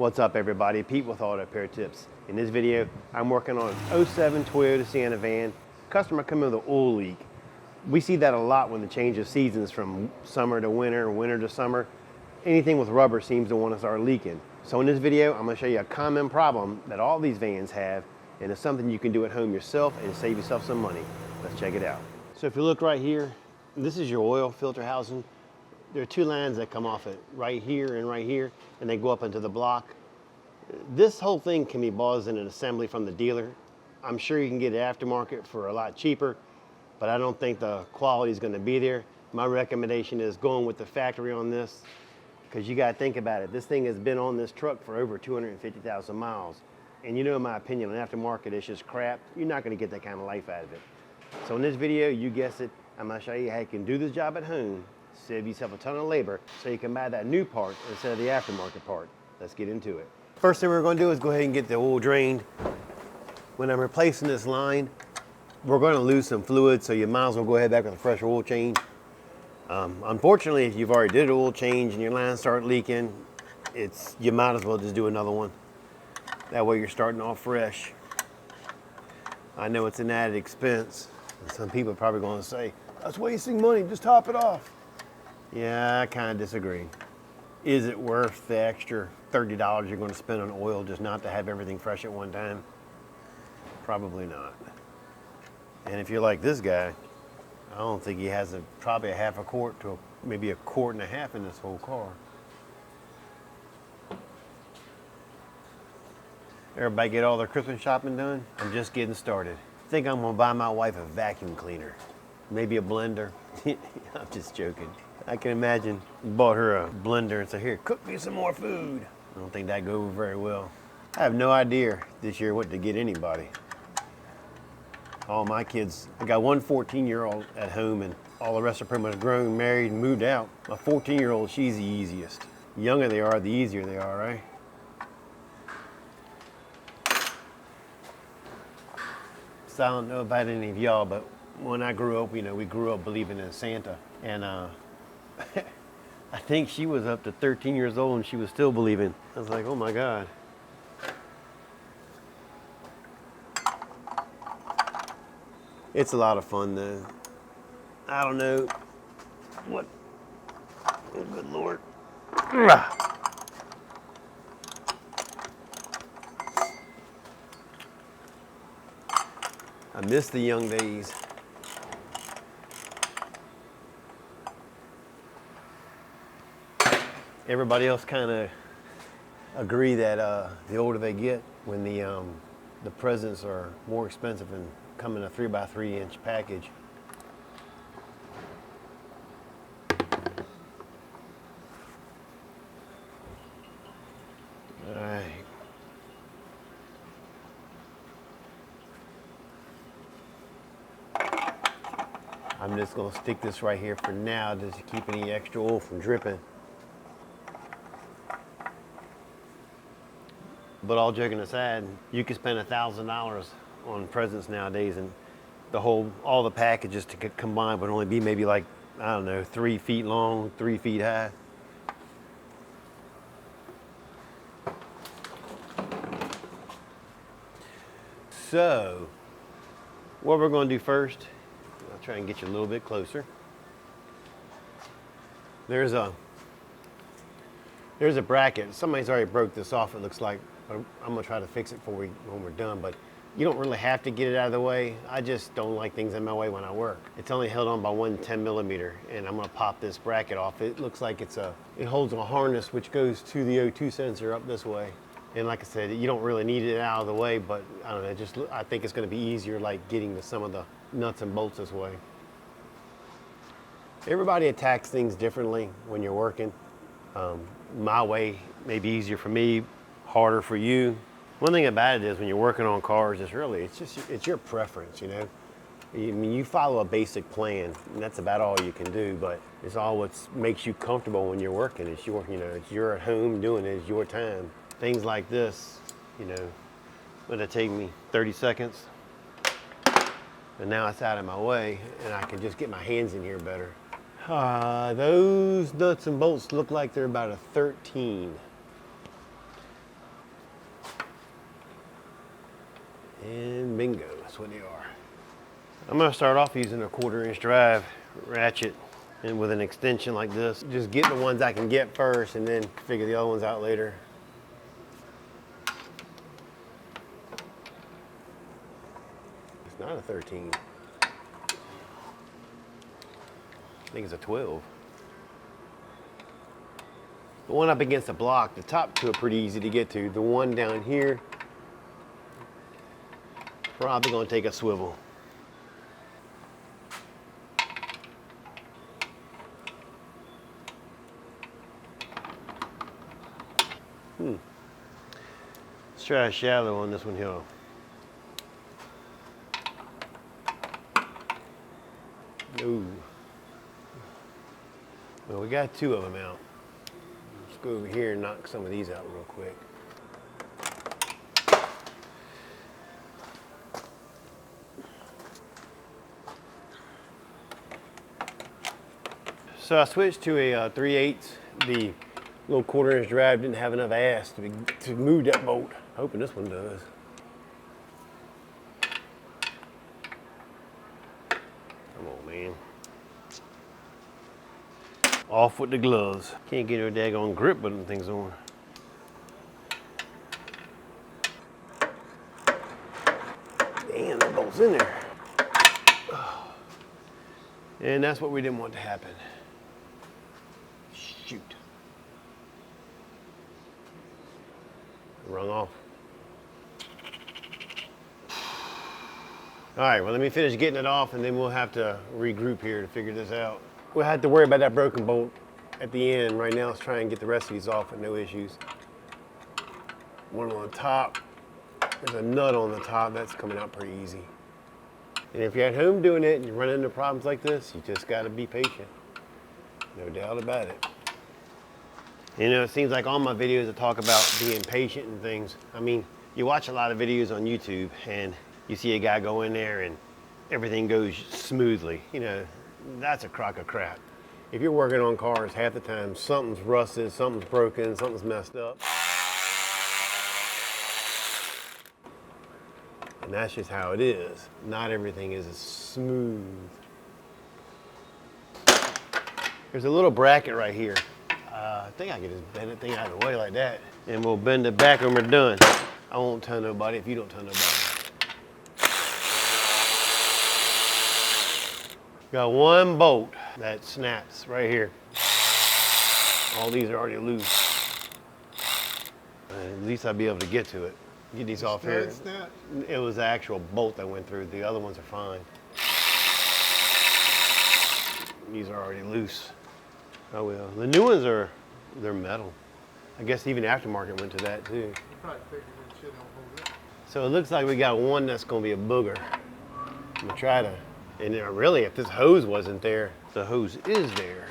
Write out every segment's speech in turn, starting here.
What's up everybody, Pete with Auto Repair Tips. In this video, I'm working on an '07 Toyota Sienna van. Customer come in with an oil leak. We see that a lot when the change of seasons from summer to winter, winter to summer. Anything with rubber seems to want to start leaking. So in this video, I'm going to show you a common problem that all these vans have, and it's something you can do at home yourself and save yourself some money. Let's check it out. So if you look right here, this is your oil filter housing. There are two lines that come off it, right here, and they go up into the block. This whole thing can be bought as an assembly from the dealer. I'm sure you can get it aftermarket for a lot cheaper, but I don't think the quality is going to be there. My recommendation is going with the factory on this, because you got to think about it. This thing has been on this truck for over 250,000 miles. And you know, in my opinion, an aftermarket is just crap. You're not going to get that kind of life out of it. So in this video, you guessed it, I'm going to show you how you can do this job at home, save yourself a ton of labor, so you can buy that new part instead of the aftermarket part. Let's get into it. First thing we're going to do is go ahead and get the oil drained. When I'm replacing this line, we're going to lose some fluid, so you might as well go ahead back with a fresh oil change. Unfortunately, if you've already did an oil change and your lines start leaking, you might as well just do another one. That way you're starting off fresh. I know it's an added expense. And some people are probably going to say, that's wasting money, just top it off. Yeah, I kind of disagree. Is it worth the extra $30 you're going to spend on oil just not to have everything fresh at one time? Probably not. And if you're like this guy, I don't think he has probably a half a quart to maybe a quart and a half in this whole car. Everybody get all their Christmas shopping done? I'm just getting started. I think I'm gonna buy my wife a vacuum cleaner. Maybe a blender. I'm just joking. I can imagine bought her a blender and said, here, cook me some more food. I don't think that'd go over very well. I have no idea this year what to get anybody. All my kids, I got one 14-year-old at home and all the rest are pretty much grown, married, and moved out. My 14-year-old, she's the easiest. The younger they are, the easier they are, right? So I don't know about any of y'all, but when I grew up, we grew up believing in Santa. And I think she was up to 13 years old and she was still believing. I was like, oh my God. It's a lot of fun though. I don't know what, oh good Lord. I miss the young days. Everybody else kind of agree that the older they get, when the presents are more expensive and come in a 3x3 inch package. All right. I'm just gonna stick this right here for now just to keep any extra oil from dripping. But all joking aside, you can spend $1,000 on presents nowadays, and all the packages to get combined would only be maybe like, I don't know, 3 feet long, 3 feet high. So, what we're going to do first, I'll try and get you a little bit closer. There's a bracket. Somebody's already broke this off, it looks like. I'm gonna try to fix it when we're done, but you don't really have to get it out of the way. I just don't like things in my way when I work. It's only held on by one 10mm, and I'm gonna pop this bracket off. It looks like it holds a harness which goes to the O2 sensor up this way. And like I said, you don't really need it out of the way, but I don't know, I think it's gonna be easier like getting to some of the nuts and bolts this way. Everybody attacks things differently when you're working. My way may be easier for me, harder for you. One thing about it is when you're working on cars, it's your preference, I mean, you follow a basic plan, and that's about all you can do, but it's all what makes you comfortable when you're working. It's you're at home doing it, it's your time. Things like this, it'll take me 30 seconds, and now it's out of my way, and I can just get my hands in here better. Those nuts and bolts look like they're about a 13. Bingo, that's what they are. I'm gonna start off using a 1/4" drive ratchet and with an extension like this. Just get the ones I can get first and then figure the other ones out later. It's not a 13. I think it's a 12. The one up against the block, the top two are pretty easy to get to. The one down here, probably gonna take a swivel. Let's try a shallow on this one here. Ooh. Well, we got 2 of them out. Let's go over here and knock some of these out real quick. So I switched to a 3/8. The little 1/4" drive didn't have enough ass to move that bolt. Hoping this one does. Come on, man. Off with the gloves. Can't get no daggone grip with them things on. Damn, that bolt's in there. And that's what we didn't want to happen. Shoot. Rung off. All right, well, let me finish getting it off and then we'll have to regroup here to figure this out. We'll have to worry about that broken bolt at the end. Right now, let's try and get the rest of these off with no issues. One on the top. There's a nut on the top. That's coming out pretty easy. And if you're at home doing it and you run into problems like this, you just gotta be patient. No doubt about it. You know, it seems like all my videos that talk about being patient and things. I mean, you watch a lot of videos on YouTube and you see a guy go in there and everything goes smoothly. You know, that's a crock of crap. If you're working on cars, half the time something's rusted, something's broken, something's messed up. And that's just how it is. Not everything is as smooth. There's a little bracket right here. I think I can just bend the thing out of the way like that. And we'll bend it back when we're done. I won't tell nobody if you don't tell nobody. Got one bolt that snaps right here. All these are already loose. At least I'll be able to get to it. Get these off here. It was the actual bolt that went through. The other ones are fine. These are already loose. Oh well. The new ones they're metal. I guess even aftermarket went to that too. You probably figured that shit don't hold up. So it looks like we got one that's gonna be a booger. I'm gonna try to, and really if this hose wasn't there, the hose is there.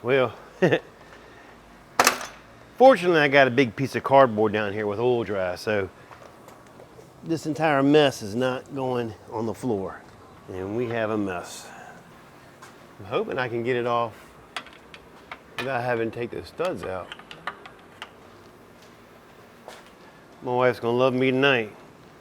Well, fortunately I got a big piece of cardboard down here with oil dry, so this entire mess is not going on the floor. And we have a mess. I'm hoping I can get it off without having to take the studs out. My wife's gonna love me tonight.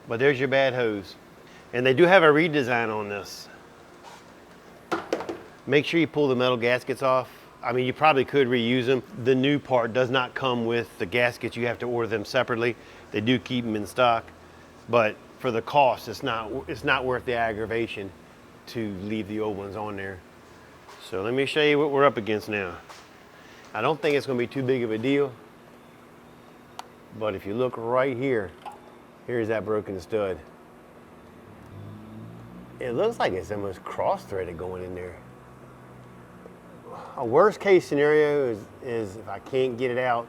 But there's your bad hose. And they do have a redesign on this. Make sure you pull the metal gaskets off. I mean, you probably could reuse them. The new part does not come with the gaskets. You have to order them separately. They do keep them in stock, but for the cost, it's not worth the aggravation to leave the old ones on there. So let me show you what we're up against now. I don't think it's gonna be too big of a deal, but if you look right here, here's that broken stud. It looks like it's almost cross-threaded going in there. A worst case scenario is if I can't get it out,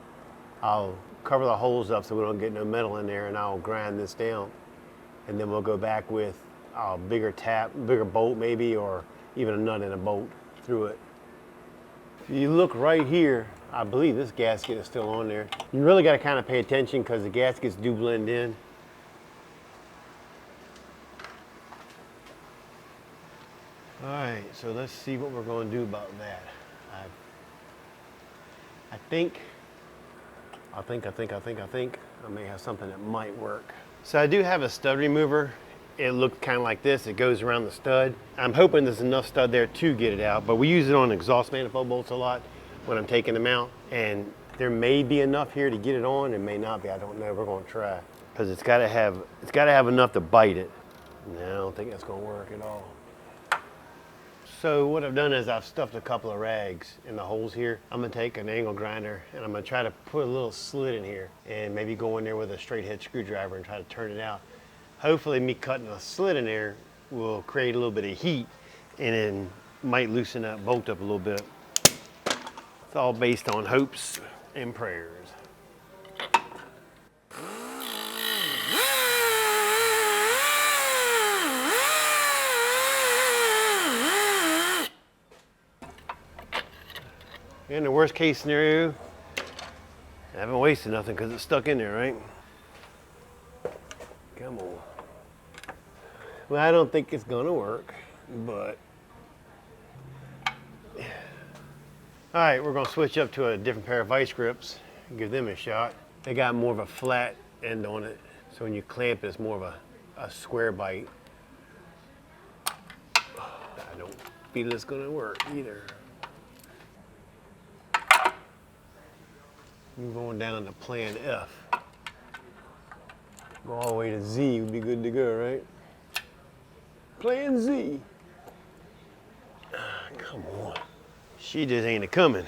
I'll cover the holes up so we don't get no metal in there, and I'll grind this down. And then we'll go back with a bigger bolt maybe, or even a nut and a bolt through it. If you look right here, I believe this gasket is still on there. You really got to kind of pay attention because the gaskets do blend in. All right, so let's see what we're going to do about that. I think I may have something that might work. So I do have a stud remover. It looks kind of like this. It goes around the stud. I'm hoping there's enough stud there to get it out, but we use it on exhaust manifold bolts a lot when I'm taking them out. And there may be enough here to get it on. It may not be, I don't know. We're gonna try. Because it's gotta have enough to bite it. No, I don't think that's gonna work at all. So what I've done is I've stuffed a couple of rags in the holes here. I'm gonna take an angle grinder and I'm gonna try to put a little slit in here and maybe go in there with a straight head screwdriver and try to turn it out. Hopefully me cutting a slit in there will create a little bit of heat and then might loosen that bolt up a little bit. It's all based on hopes and prayers. In the worst case scenario, I haven't wasted nothing because it's stuck in there, right? Come on. Well, I don't think it's gonna work, but. All right, we're gonna switch up to a different pair of vice grips and give them a shot. They got more of a flat end on it, so when you clamp it, it's more of a square bite. I don't feel it's gonna work either. Move on down to plan F. Go all the way to Z would be good to go, right? Plan Z. Come on. She just ain't a-coming.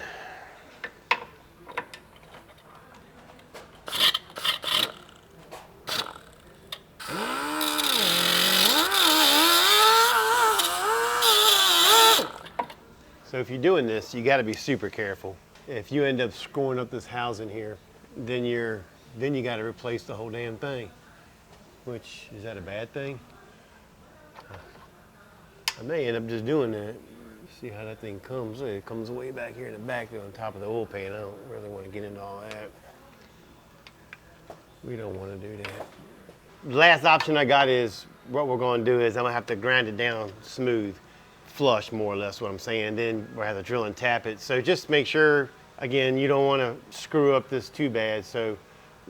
So if you're doing this, you gotta be super careful. If you end up screwing up this housing here, then you got to replace the whole damn thing. Which, is that a bad thing? I may end up just doing that. See how that thing comes. It comes way back here in the back there on top of the oil pan. I don't really want to get into all that. We don't want to do that. The last option I got is, what we're going to do is I'm going to have to grind it down smooth, flush more or less what I'm saying. Then we'll have to drill and tap it. So just make sure, again, you don't want to screw up this too bad. So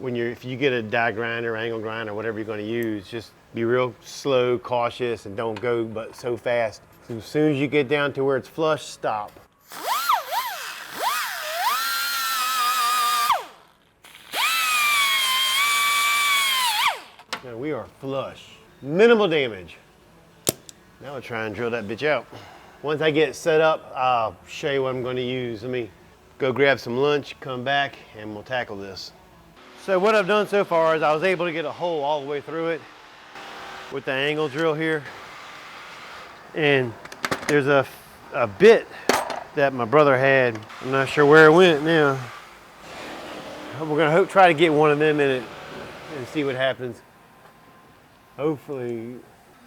if you get a die grinder, angle grinder, whatever you're going to use, just be real slow, cautious, and don't go but so fast. So as soon as you get down to where it's flush, stop. Now we are flush. Minimal damage. Now I'll try and drill that bitch out. Once I get it set up, I'll show you what I'm going to use. Let me go grab some lunch, come back, and we'll tackle this. So what I've done so far is I was able to get a hole all the way through it with the angle drill here. And there's a bit that my brother had. I'm not sure where it went now. We're gonna try to get one of them in it and see what happens. Hopefully.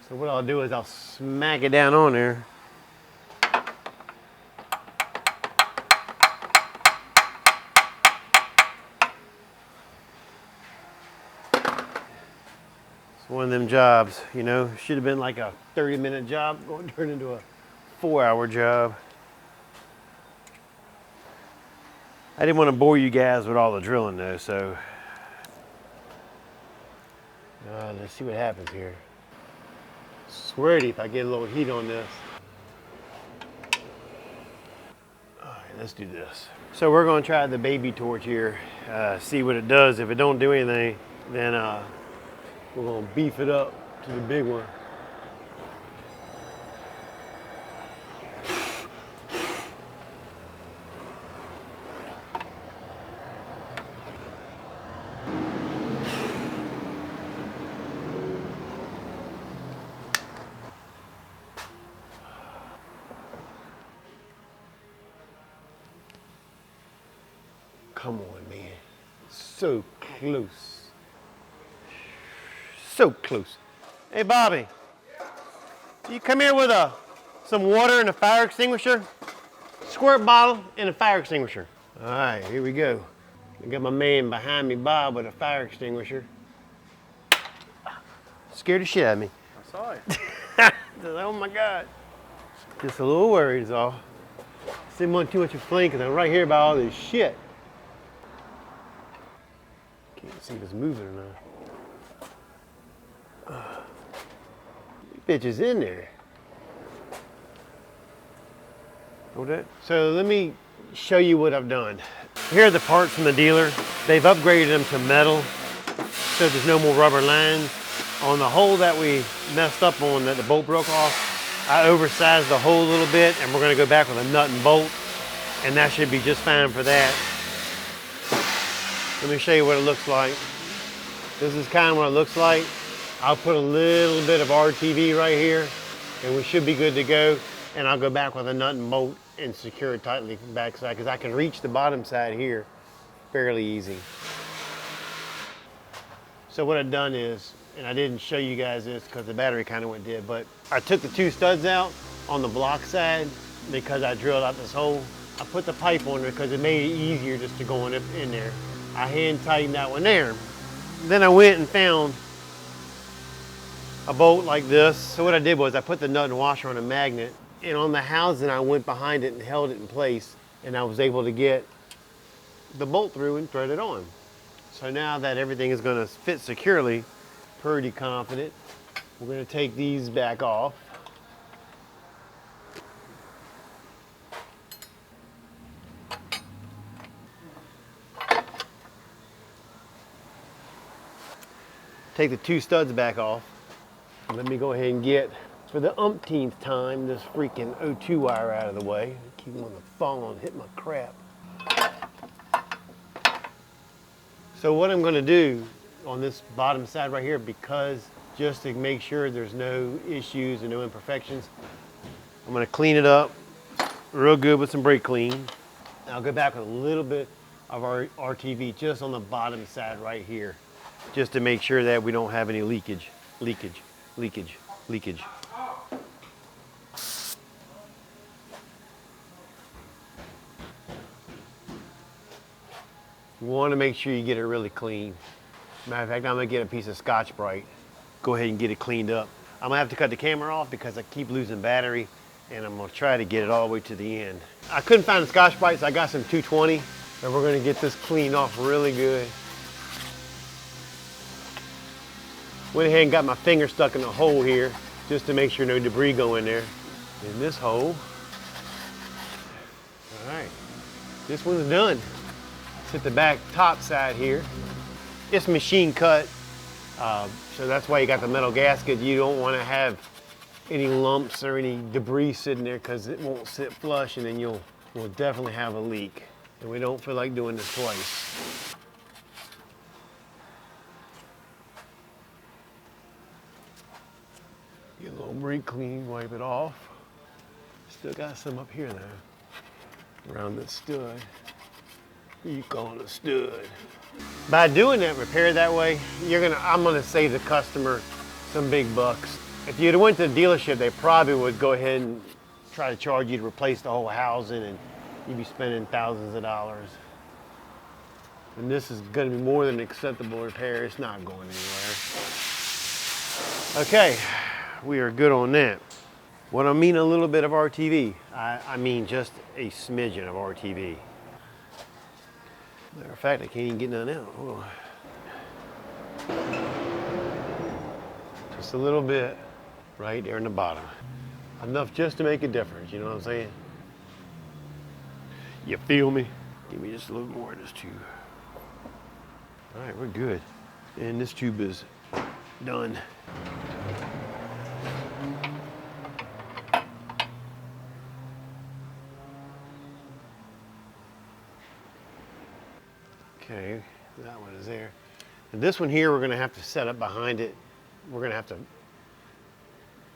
So what I'll do is I'll smack it down on there. It's one of them jobs, you know, should have been like a 30-minute job, going to turn into a 4-hour job. I didn't want to bore you guys with all the drilling though, so let's see what happens here. Swear to you, if I get a little heat on this. All right, let's do this. So we're going to try the baby torch here, see what it does. If it don't do anything, then we're going to beef it up to the big one. Come on, man. So close. So close. Hey, Bobby. You come here with some water and a fire extinguisher? Squirt bottle and a fire extinguisher. All right, here we go. I got my man behind me, Bob, with a fire extinguisher. Scared the shit out of me. I saw it. Oh my God. Just a little worried is all. Didn't want too much of a fling because I'm right here about all this shit. Can't see if it's moving or not. Bitch is in there. So let me show you what I've done. Here are the parts from the dealer. They've upgraded them to metal, so there's no more rubber lines. On the hole that we messed up on that the bolt broke off, I oversized the hole a little bit, and we're gonna go back with a nut and bolt, and that should be just fine for that. Let me show you what it looks like. This is kind of what it looks like. I'll put a little bit of RTV right here, and we should be good to go. And I'll go back with a nut and bolt and secure it tightly from the backside because I can reach the bottom side here fairly easy. So what I've done is, and I didn't show you guys this because the battery kind of went dead, but I took the two studs out on the block side because I drilled out this hole. I put the pipe on there because it made it easier just to go in there. I hand tightened that one there. Then I went and found a bolt like this. So what I did was I put the nut and washer on a magnet, and on the housing I went behind it and held it in place, and I was able to get the bolt through and thread it on. So now that everything is going to fit securely, pretty confident. We're going to take these back off. Take the two studs back off. Let me go ahead and get, for the umpteenth time, this freaking O2 wire out of the way. Keep them on the phone, hit my crap. So what I'm going to do on this bottom side right here, because just to make sure there's no issues and no imperfections, I'm going to clean it up real good with some brake clean. I'll go back with a little bit of our RTV just on the bottom side right here, just to make sure that we don't have any leakage. You want to make sure you get it really clean. Matter of fact, I'm gonna get a piece of Scotch-Brite. Go ahead and get it cleaned up. I'm gonna have to cut the camera off because I keep losing battery, and I'm gonna try to get it all the way to the end. I couldn't find the Scotch-Brite, so I got some 220, and we're gonna get this cleaned off really good. Went ahead and got my finger stuck in the hole here just to make sure no debris go in there. In this hole. All right, this one's done. Let's hit the back top side here. It's machine cut, so that's why you got the metal gasket. You don't want to have any lumps or any debris sitting there because it won't sit flush, and then you'll definitely have a leak. And we don't feel like doing this twice. Get a little brake clean, wipe it off. Still got some up here though, around the stud. You call it a stud. By doing that repair that way, I'm gonna save the customer some big bucks. If you'd have went to the dealership, they probably would go ahead and try to charge you to replace the whole housing, and you'd be spending thousands of dollars. And this is gonna be more than an acceptable repair. It's not going anywhere. Okay. We are good on that. What I mean a little bit of RTV, I mean just a smidgen of RTV. Matter of fact, I can't even get none out. Hold on. Just a little bit right there in the bottom. Enough just to make a difference, you know what I'm saying? You feel me? Give me just a little more of this tube. All right, we're good. And this tube is done. Okay, that one is there. And this one here, we're gonna have to set up behind it. We're gonna have to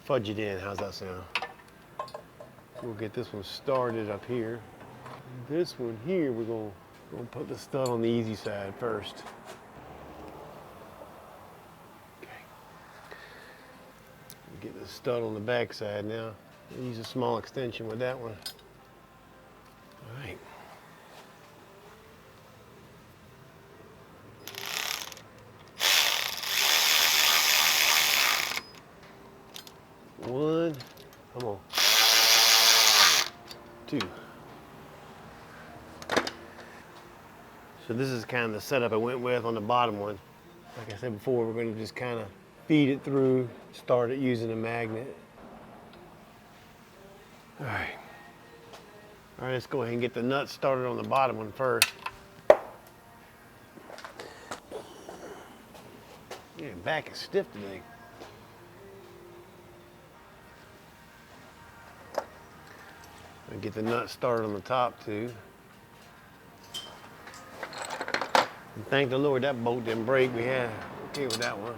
fudge it in. How's that sound? We'll get this one started up here. This one here, we're gonna put the stud on the easy side first. Okay. Get the stud on the back side now. I'll use a small extension with that one. All right. One, come on. too. So this is kind of the setup I went with on the bottom one. Like I said before, we're going to just kind of feed it through, start it using a magnet. All right. All right, let's go ahead and get the nuts started on the bottom one first. Yeah, back is stiff today. And get the nuts started on the top too. And thank the Lord that bolt didn't break. We had okay with that one.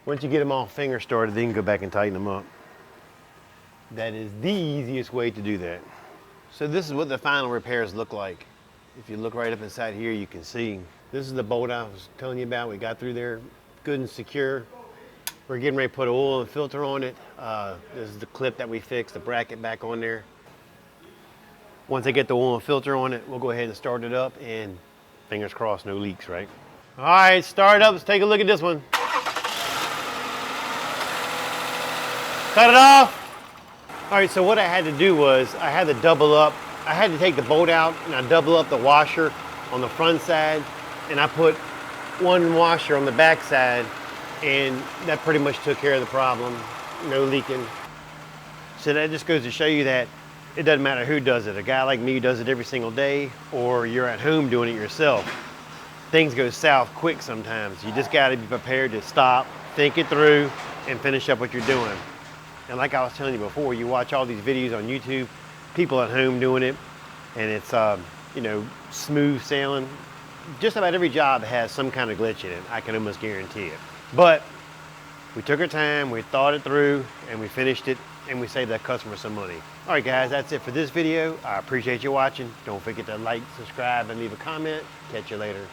Once you get them all finger started, then you can go back and tighten them up. That is the easiest way to do that. So this is what the final repairs look like. If you look right up inside here, you can see. This is the bolt I was telling you about. We got through there good and secure. We're getting ready to put an oil and filter on it. This is the clip that we fixed, the bracket back on there. Once I get the oil and filter on it, we'll go ahead and start it up, and fingers crossed, no leaks, right? All right, start it up. Let's take a look at this one. Cut it off. All right, so what I had to do was I had to double up. I had to take the bolt out and I double up the washer on the front side, and I put one washer on the back side, and that pretty much took care of the problem. No leaking. So that just goes to show you that it doesn't matter who does it. A guy like me who does it every single day, or you're at home doing it yourself. Things go south quick sometimes. You just gotta be prepared to stop, think it through, and finish up what you're doing. And like I was telling you before, you watch all these videos on YouTube, people at home doing it, and it's you know, smooth sailing. Just about every job has some kind of glitch in it, I can almost guarantee it. But we took our time, we thought it through, and we finished it, and we saved that customer some money. All right guys, that's it for this video. I appreciate you watching. Don't forget to like, subscribe, and leave a comment. Catch you later.